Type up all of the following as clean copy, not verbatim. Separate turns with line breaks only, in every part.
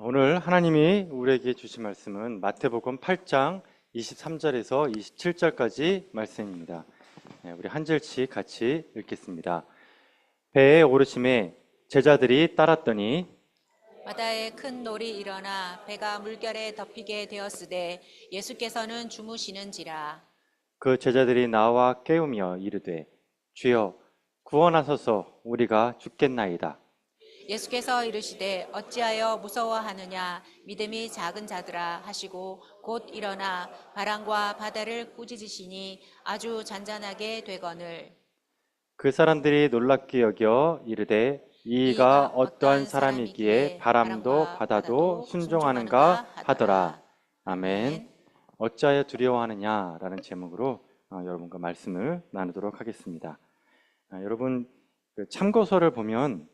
오늘 하나님이 우리에게 주신 말씀은 마태복음 8장 23절에서 27절까지 말씀입니다. 우리 한 절씩 같이 읽겠습니다. 배에 오르심에 제자들이 따랐더니
바다에 큰 놀이 일어나 배가 물결에 덮이게 되었으되 예수께서는 주무시는지라.
그 제자들이 나와 깨우며 이르되 주여 구원하소서 우리가 죽겠나이다.
예수께서 이르시되 어찌하여 무서워하느냐, 믿음이 작은 자들아 하시고 곧 일어나 바람과 바다를 꾸짖으시니 아주 잔잔하게 되거늘.
그 사람들이 놀랍게 여겨 이르되 이가 어떠한 사람이기에 바람도 바다도 순종하는가 하더라. 아멘. 어찌하여 두려워하느냐라는 제목으로 여러분과 말씀을 나누도록 하겠습니다. 여러분, 참고서를 보면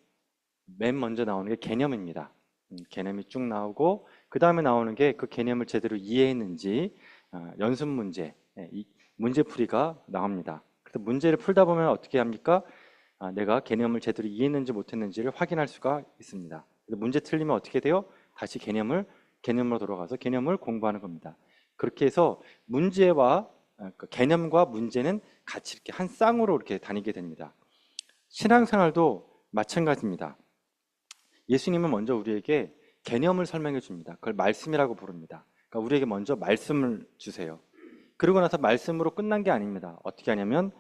맨 먼저 나오는 게 개념입니다. 개념이 쭉 나오고 그 다음에 나오는 게 그 개념을 제대로 이해했는지 연습 문제, 문제풀이가 나옵니다. 그래서 문제를 풀다 보면 어떻게 합니까? 내가 개념을 제대로 이해했는지 못했는지를 확인할 수가 있습니다. 문제 틀리면 어떻게 돼요? 다시 개념으로 돌아가서 개념을 공부하는 겁니다. 그렇게 해서 문제와 개념과 문제는 같이 이렇게 한 쌍으로 이렇게 다니게 됩니다. 신앙생활도 마찬가지입니다. 예수님은 먼저 우리에게 개념을 설명해 줍니다. 그걸 말씀이라고 부릅니다. 그러니까 우리에게 먼저 말씀을 주세요. 그러고 나서 말씀으로 끝난 게 아닙니다. 어떻게 하냐면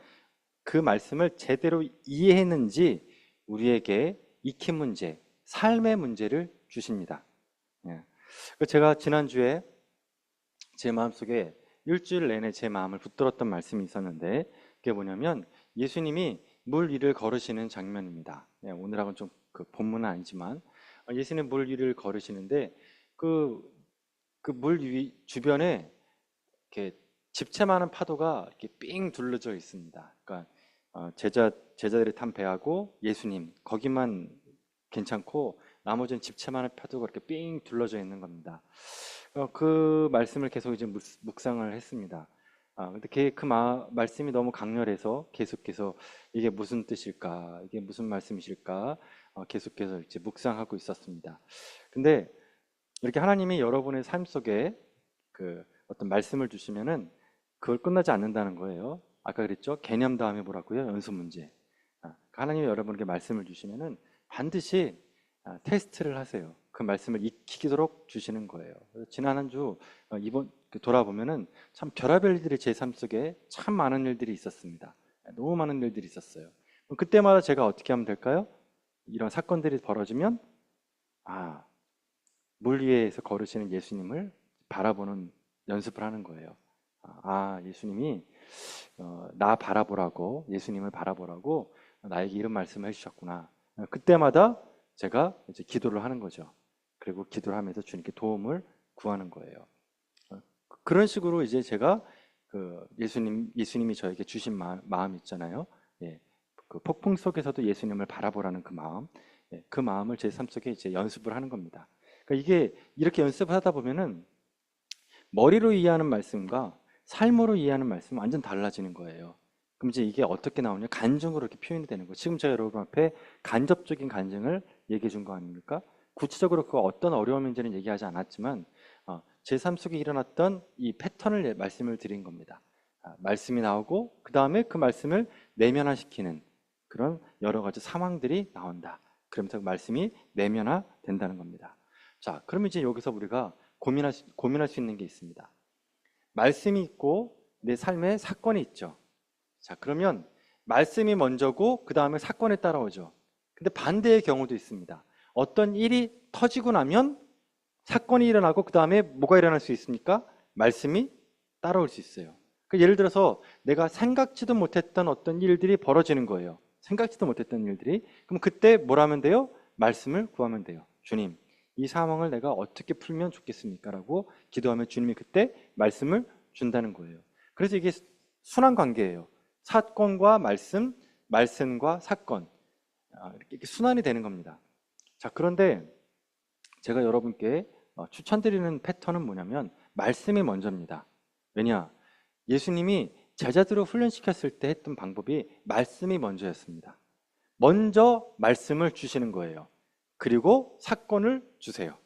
그 말씀을 제대로 이해했는지 우리에게 익힌 문제, 삶의 문제를 주십니다. 제가 지난주에 제 마음속에 일주일 내내 제 마음을 붙들었던 말씀이 있었는데 그게 뭐냐면 예수님이 물 위를 걸으시는 장면입니다. 오늘하고는 좀 본문은 아니지만 예수님 물 위를 걸으시는데 그 물 위 주변에 이렇게 집채 많은 파도가 이렇게 삥 둘러져 있습니다. 그러니까 제자들이 탄 배하고 예수님 거기만 괜찮고 나머지는 집채 많은 파도가 이렇게 삥 둘러져 있는 겁니다. 그 말씀을 계속 이제 묵상을 했습니다. 근데 말씀이 너무 강렬해서 계속해서 이게 무슨 뜻일까, 이게 무슨 말씀이실까, 계속해서 이제 묵상하고 있었습니다. 근데 이렇게 하나님이 여러분의 삶 속에 어떤 말씀을 주시면은 그걸 끝나지 않는다는 거예요. 아까 그랬죠? 개념 다음에 뭐라고요? 연습 문제. 하나님이 여러분에게 말씀을 주시면은 반드시 테스트를 하세요. 그 말씀을 익히도록 주시는 거예요. 지난 한 주 이번 돌아보면은 참 별의별 일들이 제 삶 속에 참 많은 일들이 있었습니다. 너무 많은 일들이 있었어요. 그때마다 제가 어떻게 하면 될까요? 이런 사건들이 벌어지면 물 위에서 걸으시는 예수님을 바라보는 연습을 하는 거예요. 예수님이 나 바라보라고, 예수님을 바라보라고 나에게 이런 말씀을 해주셨구나. 그때마다 제가 이제 기도를 하는 거죠. 그리고 기도를 하면서 주님께 도움을 구하는 거예요. 그런 식으로 이제 제가 예수님이 저에게 주신 마음 있잖아요. 그 폭풍 속에서도 예수님을 바라보라는 그 마음, 그 마음을 제 삶 속에 이제 연습을 하는 겁니다. 그러니까 이게 이렇게 연습을 하다 보면은 머리로 이해하는 말씀과 삶으로 이해하는 말씀은 완전 달라지는 거예요. 그럼 이제 이게 어떻게 나오냐? 간증으로 이렇게 표현이 되는 거예요. 지금 제가 여러분 앞에 간접적인 간증을 얘기해 준 거 아닙니까? 구체적으로 그 어떤 어려움인지는 얘기하지 않았지만 제 삶 속에 일어났던 이 패턴을 말씀을 드린 겁니다. 말씀이 나오고 그 다음에 그 말씀을 내면화시키는 그런 여러 가지 상황들이 나온다. 그러면서 그 말씀이 내면화된다는 겁니다. 자, 그럼 이제 여기서 우리가 고민할 수 있는 게 있습니다. 말씀이 있고 내 삶에 사건이 있죠. 자, 그러면 말씀이 먼저고 그 다음에 사건에 따라오죠. 근데 반대의 경우도 있습니다. 어떤 일이 터지고 나면 사건이 일어나고 그 다음에 뭐가 일어날 수 있습니까? 말씀이 따라올 수 있어요. 예를 들어서 내가 생각지도 못했던 어떤 일들이 벌어지는 거예요. 생각지도 못했던 일들이. 그럼 그때 뭘 하면 돼요? 말씀을 구하면 돼요. 주님, 이 상황을 내가 어떻게 풀면 좋겠습니까? 라고 기도하면 주님이 그때 말씀을 준다는 거예요. 그래서 이게 순환 관계예요. 사건과 말씀, 말씀과 사건, 이렇게 순환이 되는 겁니다. 자, 그런데 제가 여러분께 추천드리는 패턴은 뭐냐면 말씀이 먼저입니다. 왜냐? 예수님이 제자들을 훈련시켰을 때 했던 방법이 말씀이 먼저였습니다. 먼저 말씀을 주시는 거예요. 그리고 사건을 주세요.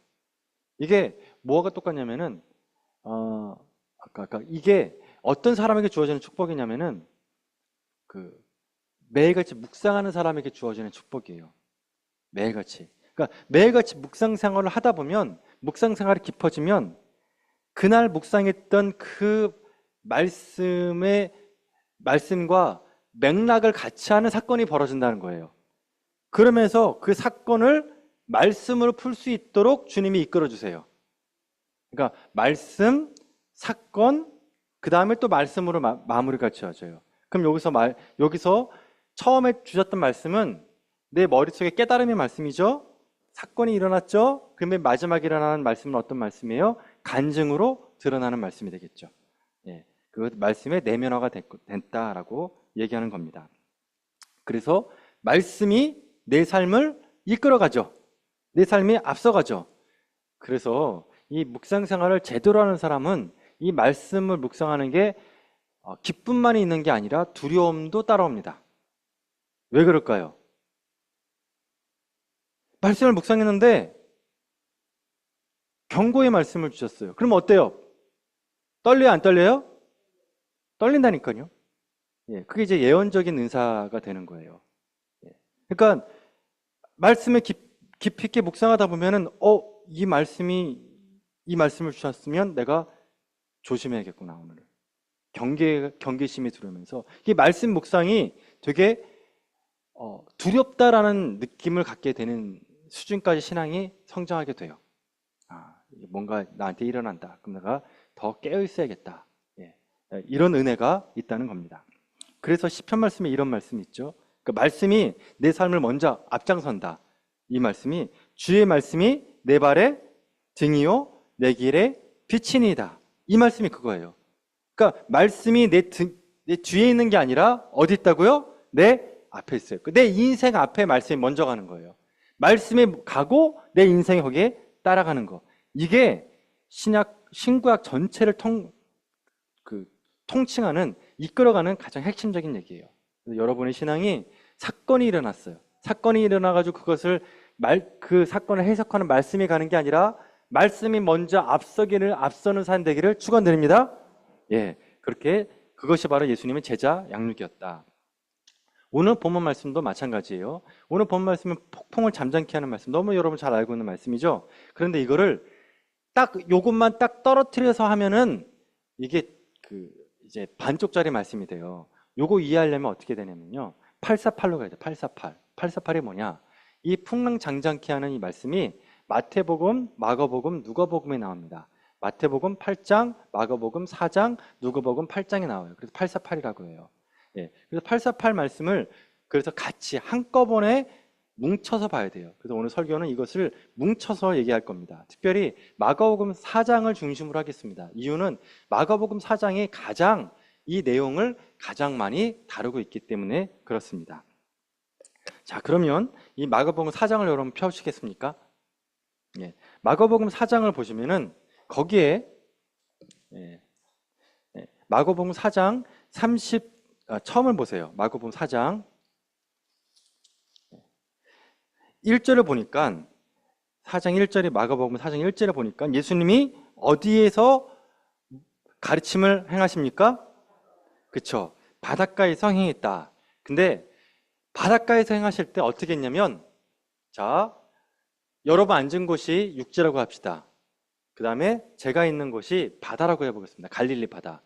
이게 뭐가 똑같냐면은 아까 이게 어떤 사람에게 주어지는 축복이냐면은 그 매일같이 묵상하는 사람에게 주어지는 축복이에요. 매일같이. 그러니까 매일같이 묵상 생활을 하다 보면 묵상 생활이 깊어지면 그날 묵상했던 그 말씀과 맥락을 같이 하는 사건이 벌어진다는 거예요. 그러면서 그 사건을 말씀으로 풀 수 있도록 주님이 이끌어 주세요. 그러니까 말씀, 사건, 그 다음에 또 말씀으로 마무리가 지어져요. 그럼 여기서 처음에 주셨던 말씀은 내 머릿속에 깨달음의 말씀이죠. 사건이 일어났죠. 그러면 마지막에 일어나는 말씀은 어떤 말씀이에요? 간증으로 드러나는 말씀이 되겠죠. 예, 그 말씀의 내면화가 됐다라고 얘기하는 겁니다. 그래서 말씀이 내 삶을 이끌어가죠. 내 삶이 앞서가죠. 그래서 이 묵상 생활을 제대로 하는 사람은 이 말씀을 묵상하는 게 기쁨만이 있는 게 아니라 두려움도 따라옵니다. 왜 그럴까요? 말씀을 묵상했는데 경고의 말씀을 주셨어요. 그럼 어때요? 떨려요, 안 떨려요? 떨린다니까요. 예, 그게 이제 예언적인 은사가 되는 거예요. 예. 그러니까 말씀을 깊이 있게 묵상하다 보면은 이 말씀을 주셨으면 내가 조심해야겠구나 오늘. 경계심이 들어오면서 이 말씀 묵상이 되게 두렵다라는 느낌을 갖게 되는 수준까지 신앙이 성장하게 돼요. 뭔가 나한테 일어난다. 그럼 내가 더 깨어 있어야겠다. 예, 이런 은혜가 있다는 겁니다. 그래서 시편 말씀에 이런 말씀이 있죠. 그 말씀이 내 삶을 먼저 앞장선다. 이 말씀이 주의 말씀이 내 발의 등이요 내 길의 빛이니이다. 이 말씀이 그거예요. 그러니까 말씀이 내 뒤에 있는 게 아니라 어디 있다고요? 내 앞에 있어요. 내 인생 앞에 말씀이 먼저 가는 거예요. 말씀이 가고 내 인생이 거기에 따라가는 거. 이게 신구약 전체를 통칭하는, 이끌어가는 가장 핵심적인 얘기예요. 여러분의 신앙이 사건이 일어났어요. 사건이 일어나가지고 그 사건을 해석하는 말씀이 가는 게 아니라 말씀이 먼저 앞서는 삶 되기를 축원드립니다. 예, 그것이 바로 예수님의 제자 양육이었다. 오늘 본문 말씀도 마찬가지예요. 오늘 본문 말씀은 폭풍을 잠잠케 하는 말씀, 너무 여러분 잘 알고 있는 말씀이죠. 그런데 이거를 요것만 딱 떨어뜨려서 하면은 이게 이제 반쪽짜리 말씀이 돼요. 요거 이해하려면 어떻게 되냐면요. 848로 가야 돼. 848. 848이 뭐냐? 이 풍랑 잠잠케 하는 이 말씀이 마태복음, 마가복음, 누가복음에 나옵니다. 마태복음 8장, 마가복음 4장, 누가복음 8장에 나와요. 그래서 848이라고 해요. 예. 그래서 848 말씀을 그래서 같이 한꺼번에 뭉쳐서 봐야 돼요. 그래서 오늘 설교는 이것을 뭉쳐서 얘기할 겁니다. 특별히 마가복음 4장을 중심으로 하겠습니다. 이유는 마가복음 4장이 이 내용을 가장 많이 다루고 있기 때문에 그렇습니다. 자, 그러면 이 마가복음 4장을 여러분 펴시겠습니까? 예. 마가복음 4장을 보시면은 거기에 마가복음 4장 처음을 보세요. 마가복음 4장 1절을 보니까 4장 1절에 마가복음 4장 1절에 보니까 예수님이 어디에서 가르침을 행하십니까? 그렇죠. 바닷가에서 행했다. 근데 바닷가에서 행하실 때 어떻게 했냐면, 자, 여러분 앉은 곳이 육지라고 합시다. 그 다음에 제가 있는 곳이 바다라고 해보겠습니다. 갈릴리 바다.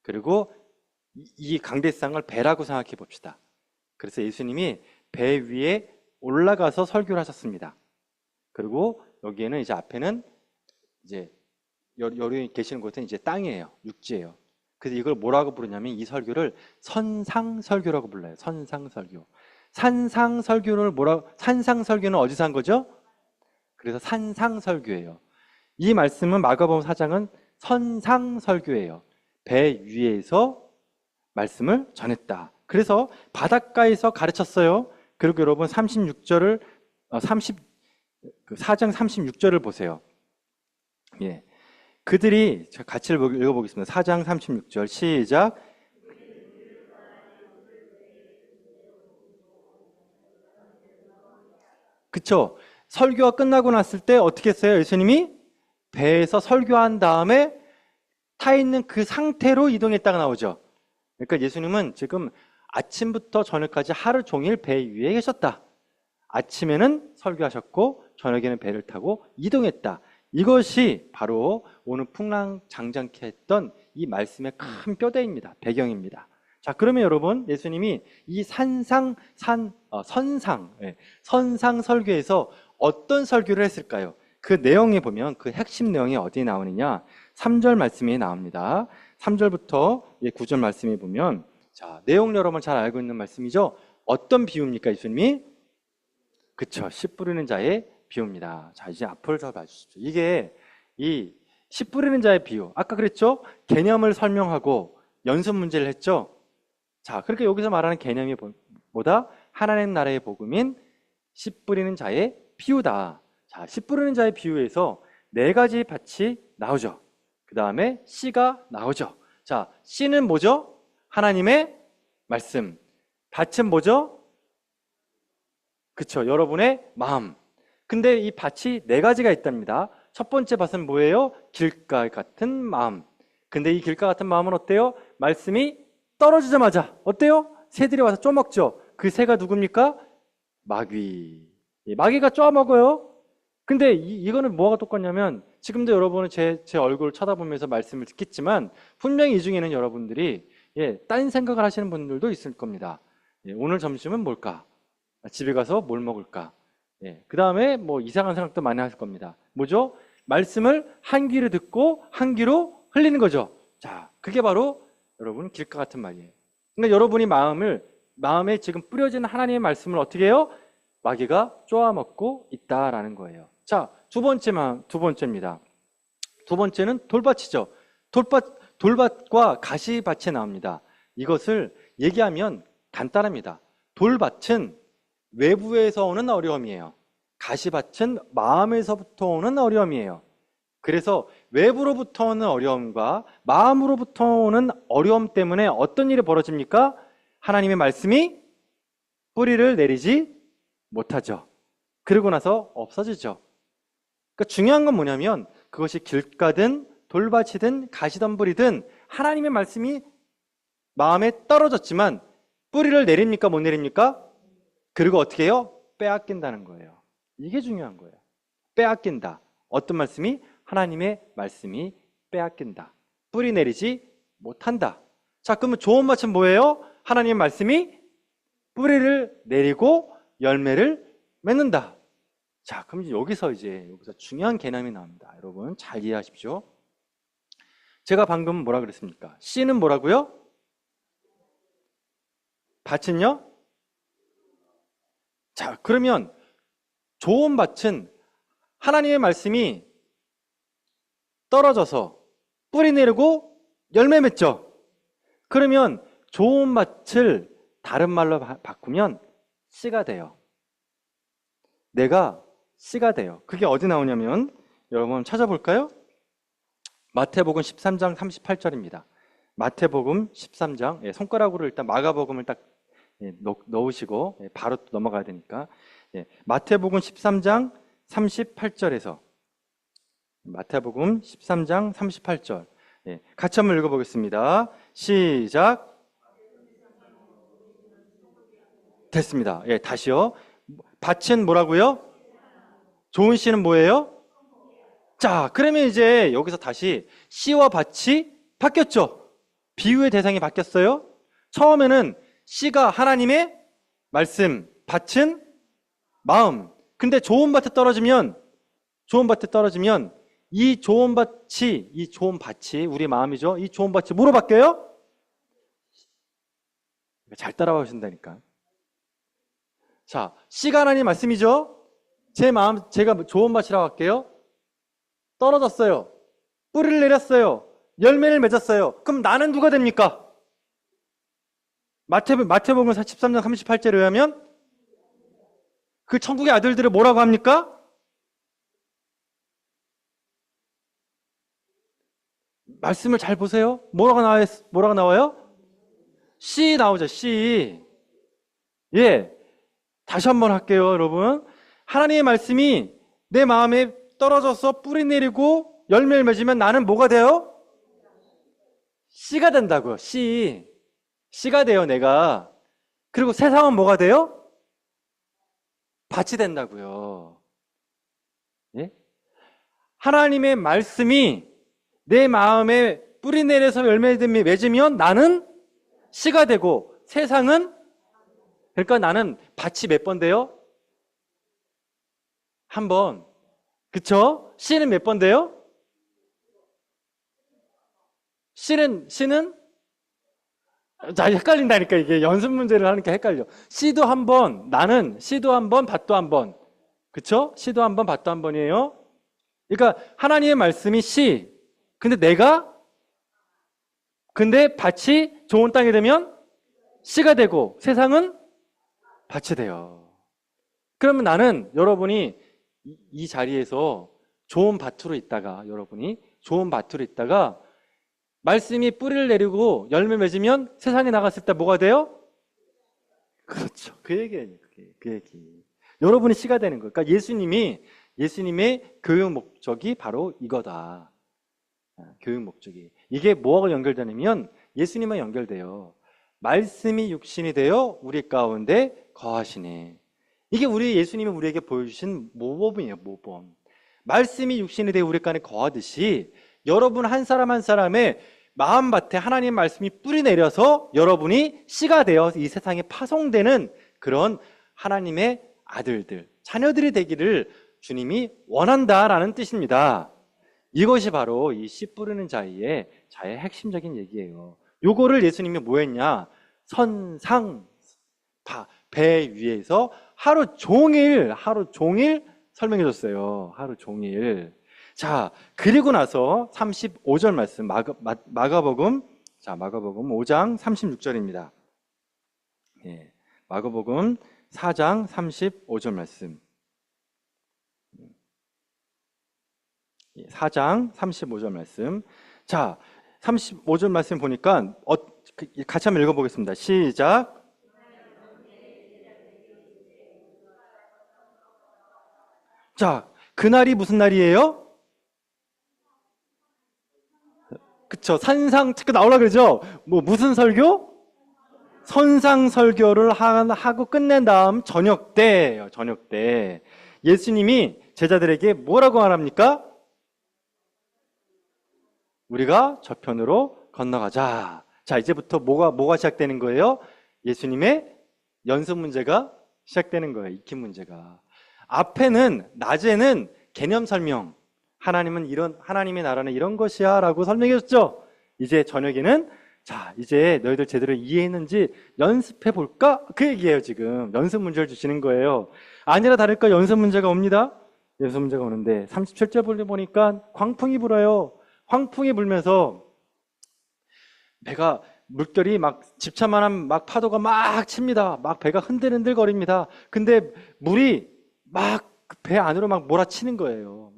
그리고 이 강대상을 배라고 생각해 봅시다. 그래서 예수님이 배 위에 올라가서 설교를 하셨습니다. 그리고 여기에는 이제 앞에는 이제 여기 계시는 곳은 이제 땅이에요. 육지예요. 그래서 이걸 뭐라고 부르냐면 이 설교를 선상설교라고 불러요. 선상설교. 산상설교는 어디서 한 거죠? 그래서 산상설교예요. 이 말씀은 마가복음 4장은 선상설교예요. 배 위에서 말씀을 전했다. 그래서 바닷가에서 가르쳤어요. 그리고 여러분 4장 36절을 보세요. 예. 그들이 같이 읽어보겠습니다. 4장 36절 시작. 그쵸? 설교가 끝나고 났을 때 어떻게 했어요? 예수님이 배에서 설교한 다음에 타 있는 그 상태로 이동했다가 나오죠. 그러니까 예수님은 지금 아침부터 저녁까지 하루 종일 배 위에 계셨다. 아침에는 설교하셨고 저녁에는 배를 타고 이동했다. 이것이 바로 오늘 풍랑장장케 했던 이 말씀의 큰 뼈대입니다. 배경입니다. 자, 그러면 여러분, 예수님이 이 선상 설교에서 어떤 설교를 했을까요? 그 내용에 보면 그 핵심 내용이 어디에 나오느냐? 3절 말씀이 나옵니다. 3절부터 9절 말씀에 보면, 자, 내용 여러분 잘 알고 있는 말씀이죠? 어떤 비유입니까, 예수님이? 그쵸, 씨 뿌리는 자의 비유입니다. 자, 이제 앞을 잘 봐주십시오. 이게 이 씨 뿌리는 자의 비유, 아까 그랬죠? 개념을 설명하고 연습 문제를 했죠? 자, 그렇게 여기서 말하는 개념이 뭐다? 하나님 나라의 복음인 씨 뿌리는 자의 비유다. 자, 씨 뿌리는 자의 비유에서 4가지 밭이 나오죠. 그 다음에 씨가 나오죠. 자, 씨는 뭐죠? 하나님의 말씀. 밭은 뭐죠? 그쵸, 여러분의 마음. 근데 이 밭이 4가지가 있답니다. 첫 번째 밭은 뭐예요? 길가 같은 마음. 근데 이 길가 같은 마음은 어때요? 말씀이 떨어지자마자 어때요? 새들이 와서 쪼먹죠. 그 새가 누굽니까? 마귀. 마귀가 쪼먹어요. 근데 이거는 뭐가 똑같냐면, 지금도 여러분은 제 얼굴을 쳐다보면서 말씀을 듣겠지만 분명히 이 중에는 여러분들이 딴 생각을 하시는 분들도 있을 겁니다. 오늘 점심은 뭘까? 집에 가서 뭘 먹을까? 그 다음에 뭐 이상한 생각도 많이 하실 겁니다. 뭐죠? 말씀을 한 귀로 듣고 한 귀로 흘리는 거죠. 자, 그게 바로 여러분 길가 같은 말이에요. 그러니까 여러분이 마음에 지금 뿌려진 하나님의 말씀을 어떻게 해요? 마귀가 쪼아먹고 있다라는 거예요. 자, 두 번째입니다. 두 번째는 돌밭이죠. 돌밭과 가시밭이 나옵니다. 이것을 얘기하면 간단합니다. 돌밭은 외부에서 오는 어려움이에요. 가시밭은 마음에서부터 오는 어려움이에요. 그래서 외부로부터 오는 어려움과 마음으로부터 오는 어려움 때문에 어떤 일이 벌어집니까? 하나님의 말씀이 뿌리를 내리지 못하죠. 그러고 나서 없어지죠. 그러니까 중요한 건 뭐냐면, 그것이 길가든 돌밭이든 가시덤불이든 하나님의 말씀이 마음에 떨어졌지만 뿌리를 내립니까? 못 내립니까? 그리고 어떻게 해요? 빼앗긴다는 거예요. 이게 중요한 거예요. 빼앗긴다. 어떤 말씀이? 하나님의 말씀이 빼앗긴다. 뿌리 내리지 못한다. 자, 그러면 좋은 밭은 뭐예요? 하나님의 말씀이 뿌리를 내리고 열매를 맺는다. 자, 그럼 여기서 중요한 개념이 나옵니다. 여러분 잘 이해하십시오. 제가 방금 뭐라 그랬습니까? 씨는 뭐라고요? 밭은요? 자, 그러면 좋은 밭은 하나님의 말씀이 떨어져서 뿌리 내리고 열매 맺죠. 그러면 좋은 밭을 다른 말로 바꾸면 씨가 돼요. 내가 씨가 돼요. 그게 어디 나오냐면, 여러분 찾아볼까요? 마태복음 13장 38절입니다. 마태복음 13장, 손가락으로 일단 마가복음을 딱 넣으시고 바로 또 넘어가야 되니까, 마태복음 13장 38절에서 마태복음 13장 38절 같이 한번 읽어보겠습니다. 시작. 됐습니다. 다시요. 밭은 뭐라고요? 좋은 씨는 뭐예요? 자, 그러면 이제 여기서 다시 씨와 밭이 바뀌었죠. 비유의 대상이 바뀌었어요. 처음에는 씨가 하나님의 말씀, 밭은 마음. 근데 좋은 밭에 떨어지면 이 좋은 밭이 우리 마음이죠. 이 좋은 밭이 뭐로 바뀌어요? 잘 따라와 주신다니까. 자, 씨가 하나님 말씀이죠. 제가 좋은 밭이라고 할게요. 떨어졌어요. 뿌리를 내렸어요. 열매를 맺었어요. 그럼 나는 누가 됩니까? 마태복음 13장 38절에 의하면 그 천국의 아들들을 뭐라고 합니까? 말씀을 잘 보세요. 뭐라고 나와요? 씨 나오죠. 씨. 다시 한번 할게요, 여러분. 하나님의 말씀이 내 마음에 떨어져서 뿌리 내리고 열매를 맺으면 나는 뭐가 돼요? 씨가 된다고요. 씨가 돼요, 내가. 그리고 세상은 뭐가 돼요? 밭이 된다고요. 예? 하나님의 말씀이 내 마음에 뿌리 내려서 열매 맺으면 나는 씨가 되고 세상은, 그러니까 나는 밭이 몇 번 돼요? 한 번. 그쵸? 씨는 몇 번 돼요? 씨는 자, 헷갈린다니까. 이게 연습 문제를 하니까 헷갈려. 씨도 한 번, 나는 씨도 한 번, 밭도 한 번. 그쵸? 씨도 한 번, 밭도 한 번이에요. 그러니까 하나님의 말씀이 씨. 근데 밭이 좋은 땅이 되면 씨가 되고 세상은 밭이 돼요. 그러면 나는 여러분이 이 자리에서 좋은 밭으로 있다가 말씀이 뿌리를 내리고 열매 맺으면 세상에 나갔을 때 뭐가 돼요? 그렇죠. 그 얘기예요. 그 얘기. 여러분이 씨가 되는 거예요. 그러니까 예수님의 교육 목적이 바로 이거다. 교육 목적이. 이게 뭐하고 연결되냐면 예수님과 연결돼요. 말씀이 육신이 되어 우리 가운데 거하시네. 이게 예수님이 우리에게 보여주신 모범이에요. 모범. 말씀이 육신이 되어 우리 가운데 거하듯이 여러분 한 사람 한 사람의 마음밭에 하나님의 말씀이 뿌리 내려서 여러분이 씨가 되어 이 세상에 파송되는 그런 하나님의 아들들, 자녀들이 되기를 주님이 원한다라는 뜻입니다. 이것이 바로 이 씨 뿌리는 자의 핵심적인 얘기예요. 요거를 예수님이 뭐 했냐? 배 위에서 하루 종일 설명해 줬어요. 하루 종일. 자, 그리고 나서 35절 말씀, 마가복음 5장 36절입니다. 예, 마가복음 4장 35절 말씀. 4장 35절 말씀. 자, 35절 말씀 보니까 같이 한번 읽어보겠습니다. 시작. 자, 그날이 무슨 날이에요? 그쵸. 산상특급 나오라 그러죠? 무슨 설교? 선상설교를 하고 끝낸 다음 저녁 때예요. 저녁 때. 예수님이 제자들에게 뭐라고 말합니까? 우리가 저편으로 건너가자. 자, 이제부터 뭐가 시작되는 거예요? 예수님의 연습 문제가 시작되는 거예요. 익힌 문제가. 낮에는 개념 설명. 하나님의 나라는 이런 것이야 라고 설명해 줬죠. 이제 저녁에는 자, 이제 너희들 제대로 이해했는지 연습해 볼까? 그 얘기예요. 지금 연습 문제를 주시는 거예요. 아니라 다를까 연습 문제가 옵니다. 연습 문제가 오는데 37절 보니까 광풍이 불어요. 광풍이 불면서 물결이 막 집차만한 막 파도가 막 칩니다. 막 배가 흔들흔들거립니다. 근데 물이 막 배 안으로 막 몰아치는 거예요.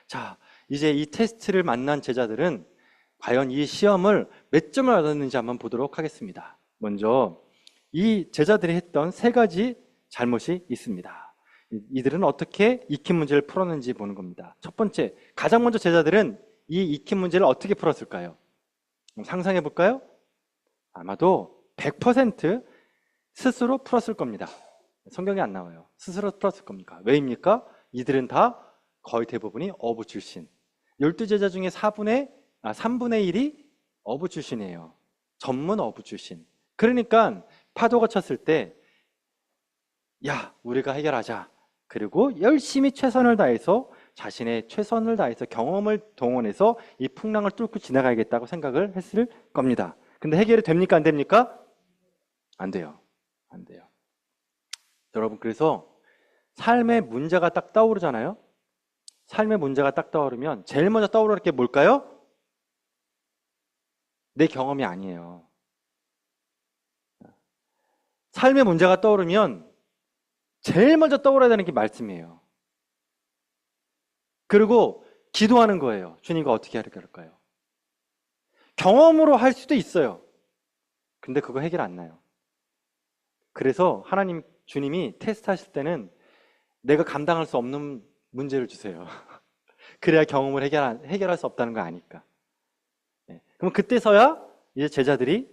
자, 이제 이 테스트를 만난 제자들은 과연 이 시험을 몇 점을 얻었는지 한번 보도록 하겠습니다. 먼저 이 제자들이 했던 세 가지 잘못이 있습니다. 이들은 어떻게 익힌 문제를 풀었는지 보는 겁니다. 첫 번째, 가장 먼저 제자들은 이 익힌 문제를 어떻게 풀었을까요? 상상해 볼까요? 아마도 100% 스스로 풀었을 겁니다. 성경에 안 나와요. 스스로 풀었을 겁니까? 왜입니까? 이들은 다 거의 대부분이 어부 출신. 12제자 중에 3분의 1이 어부 출신이에요. 전문 어부 출신. 그러니까 파도가 쳤을 때 야, 우리가 해결하자. 그리고 열심히 자신의 최선을 다해서 경험을 동원해서 이 풍랑을 뚫고 지나가야겠다고 생각을 했을 겁니다. 근데 해결이 됩니까? 안 됩니까? 안 돼요. 여러분, 그래서 삶의 문제가 딱 떠오르잖아요. 삶의 문제가 딱 떠오르면 제일 먼저 떠오르는 게 뭘까요? 내 경험이 아니에요. 삶의 문제가 떠오르면 제일 먼저 떠올라야 되는 게 말씀이에요. 그리고 기도하는 거예요. 주님과 어떻게 할까요? 경험으로 할 수도 있어요. 근데 그거 해결 안 나요. 그래서 주님이 테스트하실 때는 내가 감당할 수 없는 문제를 주세요. 그래야 경험을 해결할 수 없다는 거 아니까. 예. 그럼 그때서야 이제 제자들이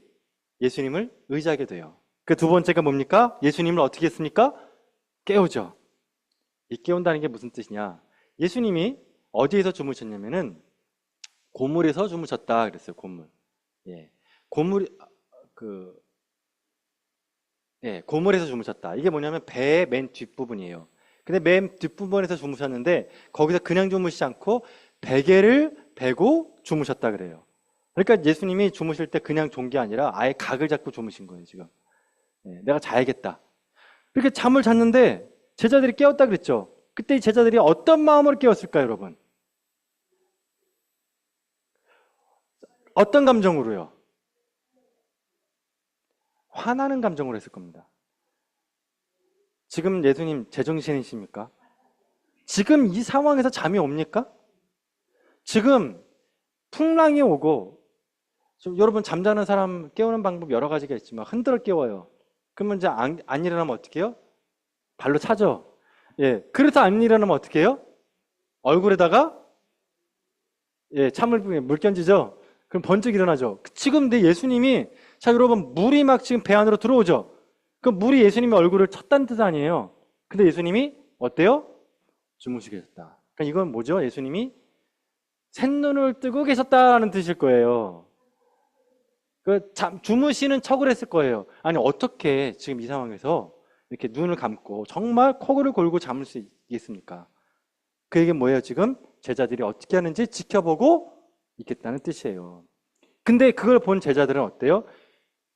예수님을 의지하게 돼요. 그 두 번째가 뭡니까? 예수님을 어떻게 했습니까? 깨우죠. 이 깨운다는 게 무슨 뜻이냐? 예수님이 어디에서 주무셨냐면은 고물에서 주무셨다 그랬어요. 고물. 예. 고물에서 주무셨다. 이게 뭐냐면 배의 맨 뒷부분이에요. 근데 맨 뒷부분에서 주무셨는데 거기서 그냥 주무시지 않고 베개를 베고 주무셨다 그래요. 그러니까 예수님이 주무실 때 그냥 존 게 아니라 아예 각을 잡고 주무신 거예요, 지금. 내가 자야겠다. 이렇게 잠을 잤는데 제자들이 깨웠다 그랬죠. 그때 이 제자들이 어떤 마음으로 깨웠을까요, 여러분? 어떤 감정으로요? 화나는 감정으로 했을 겁니다. 지금 예수님 제정신이십니까? 지금 이 상황에서 잠이 옵니까? 지금 풍랑이 오고 여러분 잠자는 사람 깨우는 방법 여러 가지가 있지만 흔들어 깨워요. 그러면 이제 안 일어나면 어떻게 해요? 발로 차죠. 예, 그래서 안 일어나면 어떻게 해요? 얼굴에다가 찬물 물 견지죠. 그럼 번쩍 일어나죠. 지금 내 예수님이 자 여러분 물이 막 지금 배 안으로 들어오죠. 그럼 물이 예수님의 얼굴을 쳤다는 뜻 아니에요. 근데 예수님이 어때요? 주무시게 계셨다. 그러니까 이건 뭐죠? 예수님이 샛눈을 뜨고 계셨다는 뜻일 거예요. 주무시는 척을 했을 거예요. 아니 어떻게 지금 이 상황에서 이렇게 눈을 감고 정말 코를 골고 잠을 수 있겠습니까? 그 얘기는 뭐예요? 지금 제자들이 어떻게 하는지 지켜보고 있겠다는 뜻이에요. 근데 그걸 본 제자들은 어때요?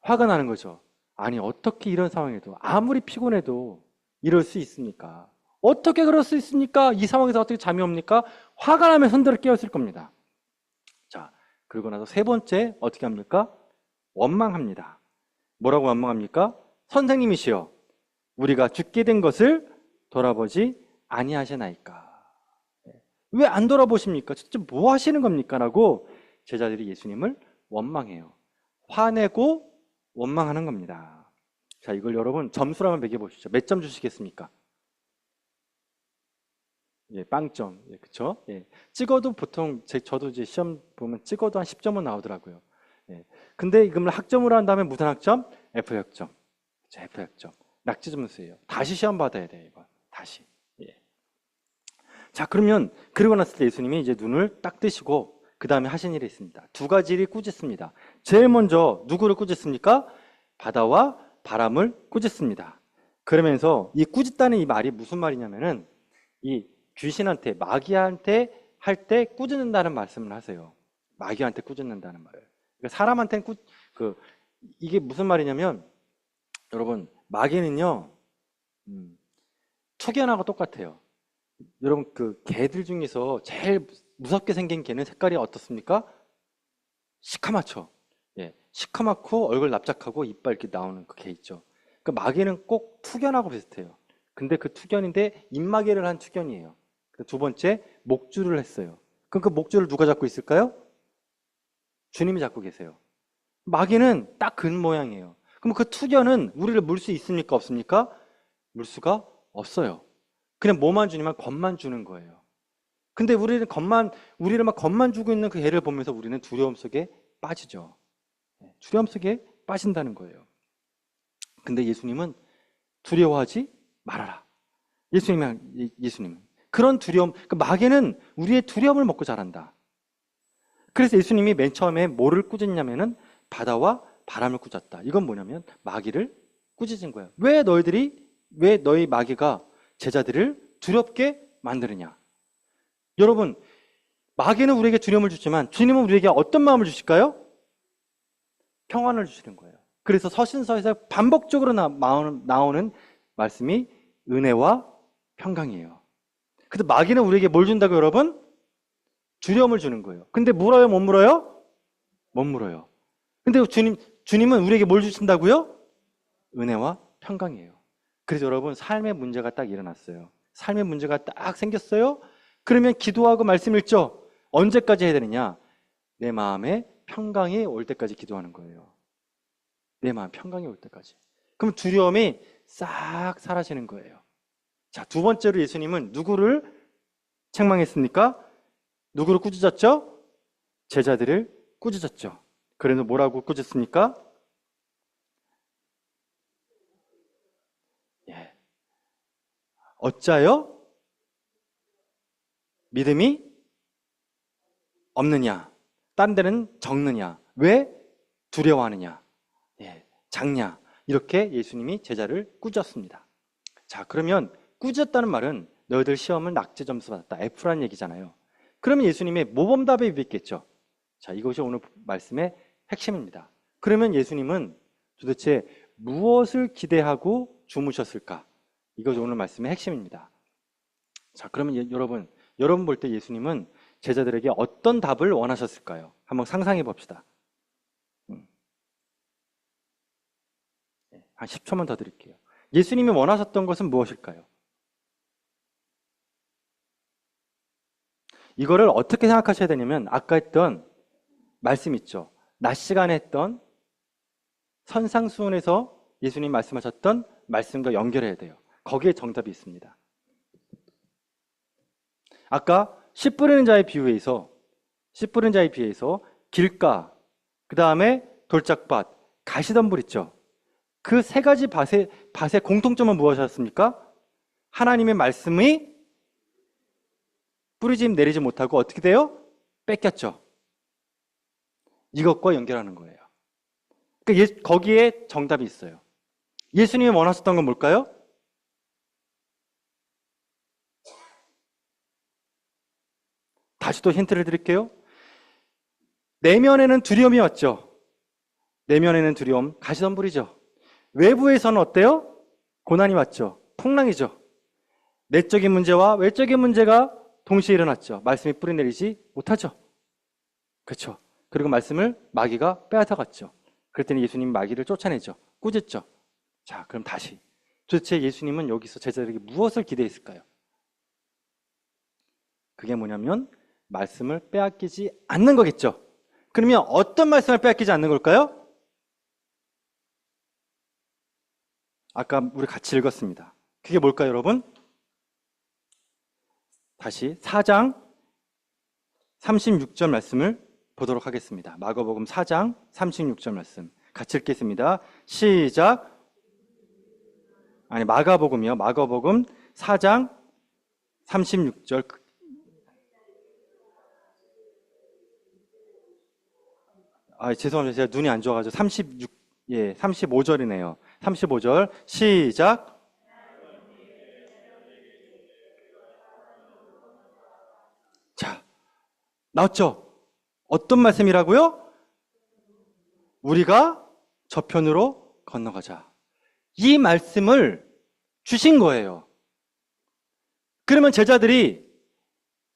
화가 나는 거죠. 아니 어떻게 이런 상황에도 아무리 피곤해도 이럴 수 있습니까? 어떻게 그럴 수 있습니까? 이 상황에서 어떻게 잠이 옵니까? 화가 나면 흔들어 깨었을 겁니다. 자, 그러고 나서 세 번째 어떻게 합니까? 원망합니다. 뭐라고 원망합니까? 선생님이시여 우리가 죽게 된 것을 돌아보지 아니하시나이까. 왜 안 돌아보십니까? 진짜 뭐 하시는 겁니까? 라고 제자들이 예수님을 원망해요. 화내고 원망하는 겁니다. 자, 이걸 여러분 점수로 한번 매겨보시죠. 몇 점 주시겠습니까? 예, 빵점. 예, 그쵸? 예. 찍어도 보통, 저도 이제 시험 보면 찍어도 한 10점은 나오더라고요. 예. 근데 이걸 학점으로 한 다음에 무슨 학점? F학점. 그쵸, F학점. 낙지 점수예요. 다시 시험 받아야 돼요, 이거. 다시. 예. 자, 그러면, 그러고 났을 때 예수님이 이제 눈을 딱 뜨시고, 그 다음에 하신 일이 있습니다. 두 가지를 꾸짖습니다. 제일 먼저, 누구를 꾸짖습니까? 바다와 바람을 꾸짖습니다. 그러면서 이 꾸짖다는 이 말이 무슨 말이냐면은, 이 귀신한테, 마귀한테 할 때 꾸짖는다는 말씀을 하세요. 마귀한테 꾸짖는다는 말을. 그러니까 사람한테는 이게 무슨 말이냐면, 여러분, 마귀는요, 투견하고 똑같아요. 여러분, 개들 중에서 제일 무섭게 생긴 개는 색깔이 어떻습니까? 시커멓죠. 예, 시커멓고 얼굴 납작하고 이빨 이렇게 나오는 그 개 있죠. 그 마귀는 꼭 투견하고 비슷해요. 근데 그 투견인데 입마개를 한 투견이에요. 두 번째, 목줄을 했어요. 그럼 그 목줄을 누가 잡고 있을까요? 주님이 잡고 계세요. 마귀는 딱 근 모양이에요. 그럼 그 투견은 우리를 물 수 있습니까? 없습니까? 물 수가 없어요. 그냥 뭐만 주니만 겁만 주는 거예요. 근데 우리를 막 겁만 주고 있는 그 애를 보면서 우리는 두려움 속에 빠지죠. 두려움 속에 빠진다는 거예요. 근데 예수님은 두려워하지 말아라. 예수님은. 그런 두려움, 마귀는 우리의 두려움을 먹고 자란다. 그래서 예수님이 맨 처음에 뭐를 꾸짖냐면은 바다와 바람을 꾸짖다. 이건 뭐냐면 마귀를 꾸짖은 거예요. 왜 너희 마귀가 제자들을 두렵게 만드느냐? 여러분, 마귀는 우리에게 두려움을 주지만 주님은 우리에게 어떤 마음을 주실까요? 평안을 주시는 거예요. 그래서 서신서에서 반복적으로 나오는 말씀이 은혜와 평강이에요. 근데 마귀는 우리에게 뭘 준다고요, 여러분? 두려움을 주는 거예요. 근데 물어요, 못 물어요? 못 물어요. 근데 주님은 우리에게 뭘 주신다고요? 은혜와 평강이에요. 그래서 여러분, 삶의 문제가 딱 일어났어요. 삶의 문제가 딱 생겼어요. 그러면 기도하고 말씀 읽죠. 언제까지 해야 되느냐? 내 마음에 평강이 올 때까지 기도하는 거예요. 내 마음 평강이 올 때까지. 그럼 두려움이 싹 사라지는 거예요. 자, 두 번째로 예수님은 누구를 책망했습니까? 누구를 꾸짖었죠? 제자들을 꾸짖었죠. 그래서 뭐라고 꾸짖습니까? 예. 어찌하여 믿음이 없느냐? 딴 데는 적느냐? 왜 두려워하느냐? 예. 작냐? 이렇게 예수님이 제자를 꾸짖었습니다. 자, 그러면 꾸짖었다는 말은 너희들 시험을 낙제 점수 받았다. F라는 얘기잖아요. 그러면 예수님의 모범답에 입겠죠. 자, 이것이 오늘 말씀의 핵심입니다. 그러면 예수님은 도대체 무엇을 기대하고 주무셨을까? 이것이 오늘 말씀의 핵심입니다. 자, 그러면 여러분 볼 때 예수님은 제자들에게 어떤 답을 원하셨을까요? 한번 상상해 봅시다. 한 10초만 더 드릴게요. 예수님이 원하셨던 것은 무엇일까요? 이거를 어떻게 생각하셔야 되냐면 아까 했던 말씀 있죠. 낮 시간에 했던 선상수훈에서 예수님 말씀하셨던 말씀과 연결해야 돼요. 거기에 정답이 있습니다. 아까 씨 뿌리는 자의 비유에서 길가, 그 다음에 돌짝밭, 가시덤불 있죠. 그 세 가지 밭의 공통점은 무엇이었습니까? 하나님의 말씀이 뿌리지 내리지 못하고 어떻게 돼요? 뺏겼죠. 이것과 연결하는 거예요. 그러니까 거기에 정답이 있어요. 예수님이 원하셨던 건 뭘까요? 다시 또 힌트를 드릴게요. 내면에는 두려움이 왔죠. 내면에는 두려움, 가시덤불이죠. 외부에서는 어때요? 고난이 왔죠. 풍랑이죠. 내적인 문제와 외적인 문제가 동시에 일어났죠. 말씀이 뿌리내리지 못하죠. 그렇죠. 그리고 말씀을 마귀가 빼앗아갔죠. 그랬더니 예수님이 마귀를 쫓아내죠. 꾸짖죠. 자, 그럼 다시. 도대체 예수님은 여기서 제자들에게 무엇을 기대했을까요? 그게 뭐냐면 말씀을 빼앗기지 않는 거겠죠. 그러면 어떤 말씀을 빼앗기지 않는 걸까요? 아까 우리 같이 읽었습니다. 그게 뭘까요, 여러분? 다시 4장 36절 말씀을 보도록 하겠습니다. 마가복음 4장 36절 말씀 같이 읽겠습니다. 시작. 마가복음이요. 마가복음 4장 36절. 죄송합니다. 제가 눈이 안 좋아가지고 35절이네요. 35절 시작. 자, 나왔죠? 어떤 말씀이라고요? 우리가 저편으로 건너가자. 이 말씀을 주신 거예요. 그러면 제자들이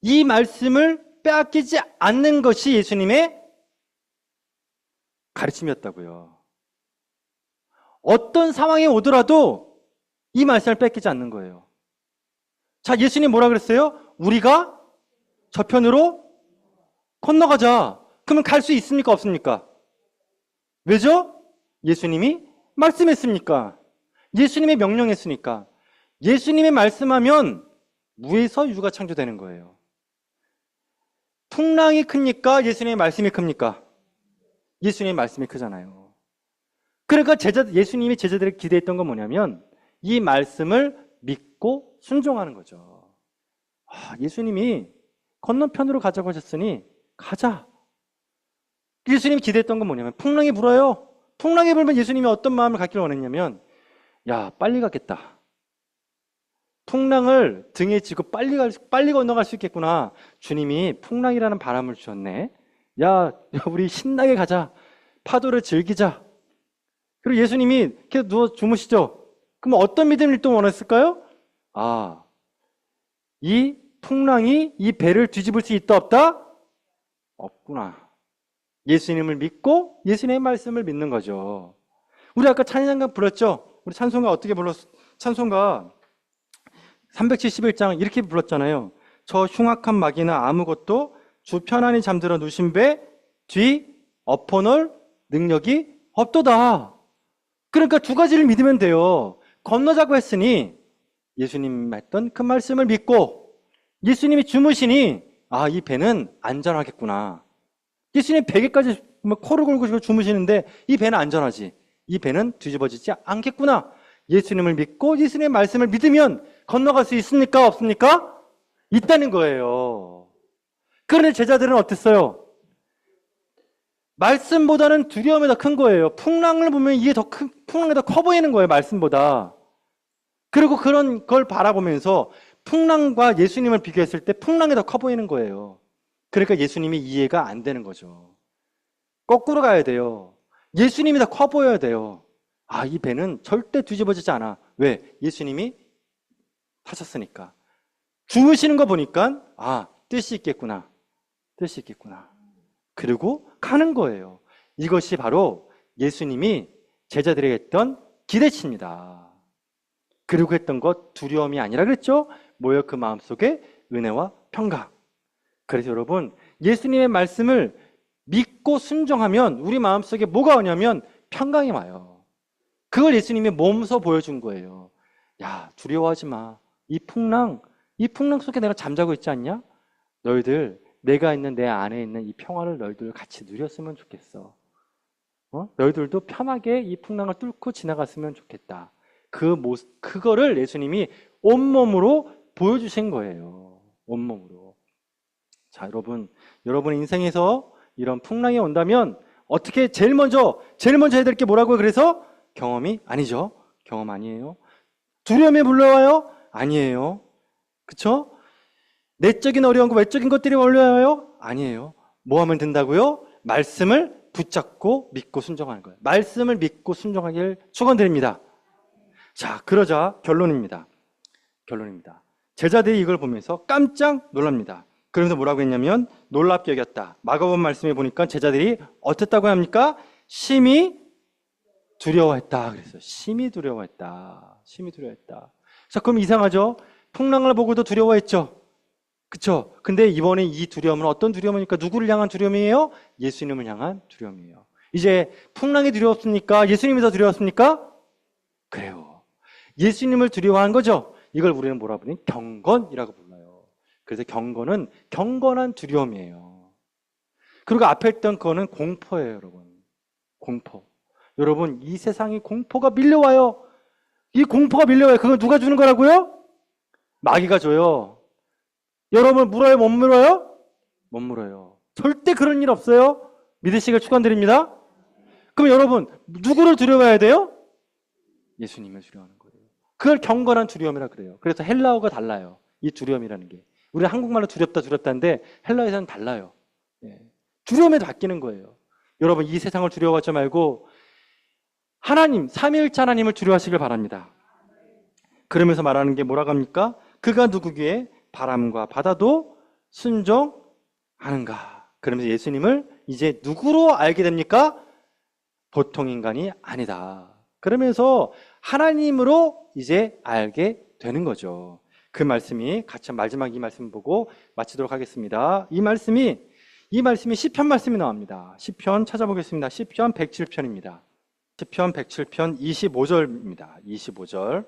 이 말씀을 빼앗기지 않는 것이 예수님의 가르침이었다고요. 어떤 상황이 오더라도 이 말씀을 뺏기지 않는 거예요. 자, 예수님 뭐라 그랬어요? 우리가 저편으로 건너가자. 그러면 갈 수 있습니까? 없습니까? 왜죠? 예수님이 말씀했으니까. 예수님이 명령했으니까. 예수님이 말씀하면 무에서 유가 창조되는 거예요. 풍랑이 큽니까? 예수님의 말씀이 큽니까? 예수님의 말씀이 크잖아요. 그러니까 예수님이 제자들에게 기대했던 건 뭐냐면 이 말씀을 믿고 순종하는 거죠. 예수님이 건너편으로 가자고 하셨으니 가자. 예수님이 기대했던 건 뭐냐면 풍랑이 불어요. 풍랑이 불면 예수님이 어떤 마음을 갖기를 원했냐면 야, 빨리 가겠다. 풍랑을 등에 지고 빨리 건너갈 수 있겠구나. 주님이 풍랑이라는 바람을 주셨네. 야, 우리 신나게 가자. 파도를 즐기자. 그리고 예수님이 계속 누워 주무시죠. 그럼 어떤 믿음을 또 원했을까요? 이 풍랑이 이 배를 뒤집을 수 있다 없다? 없구나. 예수님을 믿고 예수님의 말씀을 믿는 거죠. 우리 아까 찬양가 불렀죠? 우리 찬송가 어떻게 불렀어? 찬송가 371장 이렇게 불렀잖아요. 저 흉악한 마귀나 아무것도 주 편안히 잠들어 누신 배 뒤 엎어놓을 능력이 없도다. 그러니까 두 가지를 믿으면 돼요. 건너자고 했으니 예수님 했던 그 말씀을 믿고 예수님이 주무시니 아, 이 배는 안전하겠구나. 예수님 베개까지 코를 골고 주무시는데 이 배는 안전하지. 이 배는 뒤집어지지 않겠구나. 예수님을 믿고 예수님의 말씀을 믿으면 건너갈 수 있습니까? 없습니까? 있다는 거예요. 그런데 제자들은 어땠어요? 말씀보다는 두려움이 더 큰 거예요. 풍랑을 보면 이게 풍랑이 더 커 보이는 거예요, 말씀보다. 그리고 그런 걸 바라보면서 풍랑과 예수님을 비교했을 때 풍랑이 더 커 보이는 거예요. 그러니까 예수님이 이해가 안 되는 거죠. 거꾸로 가야 돼요. 예수님이 더 커 보여야 돼요. 아, 이 배는 절대 뒤집어지지 않아. 왜? 예수님이 타셨으니까. 주무시는 거 보니까 아, 뜻이 있겠구나. 뜻이 있겠구나. 그리고 가는 거예요. 이것이 바로 예수님이 제자들에게 했던 기대치입니다. 그리고 했던 것 두려움이 아니라 그랬죠? 뭐예요? 그 마음속에 은혜와 평강. 그래서 여러분, 예수님의 말씀을 믿고 순종하면 우리 마음속에 뭐가 오냐면 평강이 와요. 그걸 예수님이 몸소 보여준 거예요. 야, 두려워하지 마. 이 풍랑 속에 내가 잠자고 있지 않냐? 너희들 내가 있는 내 안에 있는 이 평화를 너희들 같이 누렸으면 좋겠어. 너희들도 편하게 이 풍랑을 뚫고 지나갔으면 좋겠다. 그거를 예수님이 온몸으로 보여주신 거예요. 온몸으로. 자, 여러분 인생에서 이런 풍랑이 온다면 어떻게 제일 먼저 해야 될 게 뭐라고요? 그래서 경험이 아니죠. 경험 아니에요. 두려움이 불러와요? 아니에요. 그쵸? 내적인 어려운 것, 외적인 것들이 올려와요? 아니에요. 뭐 하면 된다고요? 말씀을 붙잡고 믿고 순종하는 거예요. 말씀을 믿고 순종하길 축원드립니다. 자, 그러자 결론입니다. 제자들이 이걸 보면서 깜짝 놀랍니다. 그러면서 뭐라고 했냐면 놀랍게 여겼다. 마가복음 말씀에 보니까 제자들이 어땠다고 합니까? 심히 두려워했다. 그랬어요. 심히 두려워했다. 자, 그럼 이상하죠? 풍랑을 보고도 두려워했죠? 그쵸? 근데 이번에 이 두려움은 어떤 두려움입니까? 누구를 향한 두려움이에요? 예수님을 향한 두려움이에요. 이제 풍랑이 두려웠습니까? 예수님이 더 두려웠습니까? 그래요. 예수님을 두려워한 거죠. 이걸 우리는 뭐라 부르니? 경건이라고 불러요. 그래서 경건은 경건한 두려움이에요. 그리고 앞에 있던 거는 공포예요, 여러분. 공포. 여러분, 이 세상에 공포가 밀려와요. 이 공포가 밀려와요. 그걸 누가 주는 거라고요? 마귀가 줘요. 여러분, 물어요? 못 물어요? 못 물어요. 절대 그런 일 없어요. 믿으시길 축원드립니다. 그럼 여러분, 누구를 두려워해야 돼요? 예수님을 두려워하는 거예요. 그걸 경건한 두려움이라 그래요. 그래서 헬라어가 달라요. 이 두려움이라는 게. 우리 한국말로 두렵다인데 헬라에서는 달라요. 두려움에 바뀌는 거예요. 여러분, 이 세상을 두려워하지 말고 하나님, 삼위일체 하나님을 두려워하시길 바랍니다. 그러면서 말하는 게 뭐라고 합니까? 그가 누구기에 바람과 바다도 순종하는가. 그러면서 예수님을 이제 누구로 알게 됩니까? 보통 인간이 아니다. 그러면서 하나님으로 이제 알게 되는 거죠. 그 말씀이 같이 마지막 이 말씀 보고 마치도록 하겠습니다. 이 말씀이 시편 말씀이 나옵니다. 시편 찾아보겠습니다. 시편 107편입니다. 시편 107편 25절입니다. 25절.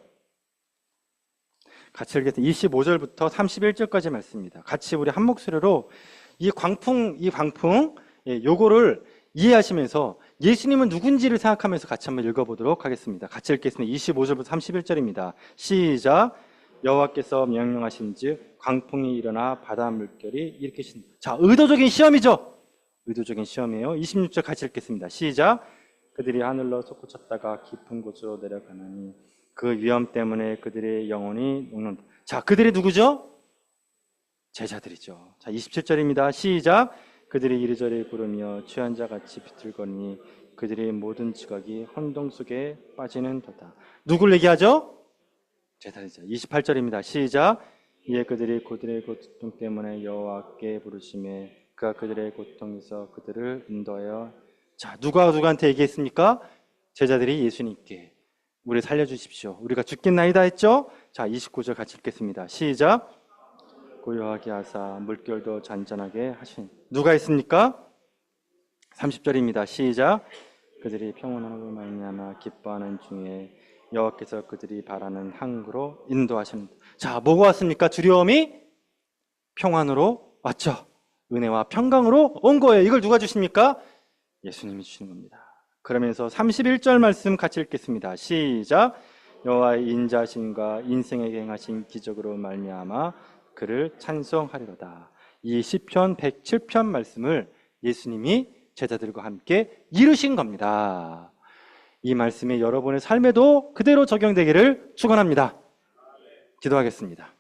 같이 읽겠습니다. 25절부터 31절까지 말씀입니다. 같이 우리 한 목소리로 이 광풍, 요거를 이해하시면서 예수님은 누군지를 생각하면서 같이 한번 읽어보도록 하겠습니다. 같이 읽겠습니다. 25절부터 31절입니다. 시작. 여호와께서 명령하신즉 광풍이 일어나 바다 물결이 일으키신다. 자, 의도적인 시험이죠. 의도적인 시험이에요. 26절 같이 읽겠습니다. 시작. 그들이 하늘로 솟구쳤다가 깊은 곳으로 내려가나니 그 위험 때문에 그들의 영혼이 녹는다. 자, 그들이 누구죠? 제자들이죠. 자, 27절입니다. 시작. 그들이 이리저리 부르며 취한 자같이 비틀거리니 그들의 모든 지각이 혼동 속에 빠지는 듯하다. 누굴 얘기하죠? 제자들이죠. 28절입니다. 시작. 이에 그들이 그들의 고통 때문에 여호와께 부르심에 그가 그들의 고통에서 그들을 인도하여. 자, 누가 누구한테 얘기했습니까? 제자들이 예수님께 우리 살려주십시오. 우리가 죽겠나이다 했죠? 자, 29절 같이 읽겠습니다. 시작. 고요하게 하사 물결도 잔잔하게 하신. 누가 했습니까? 30절입니다. 시작. 그들이 평온함으로 말미암아 기뻐하는 중에 여호와께서 그들이 바라는 항구로 인도하시는. 자, 뭐가 왔습니까? 두려움이 평안으로 왔죠. 은혜와 평강으로 온 거예요. 이걸 누가 주십니까? 예수님이 주시는 겁니다. 그러면서 31절 말씀 같이 읽겠습니다. 시작. 여호와의 인자심과 인생에게 행하신 기적으로 말미암아 그를 찬송하리로다. 이 시편 107편 말씀을 예수님이 제자들과 함께 이루신 겁니다. 이 말씀이 여러분의 삶에도 그대로 적용되기를 축원합니다. 기도하겠습니다.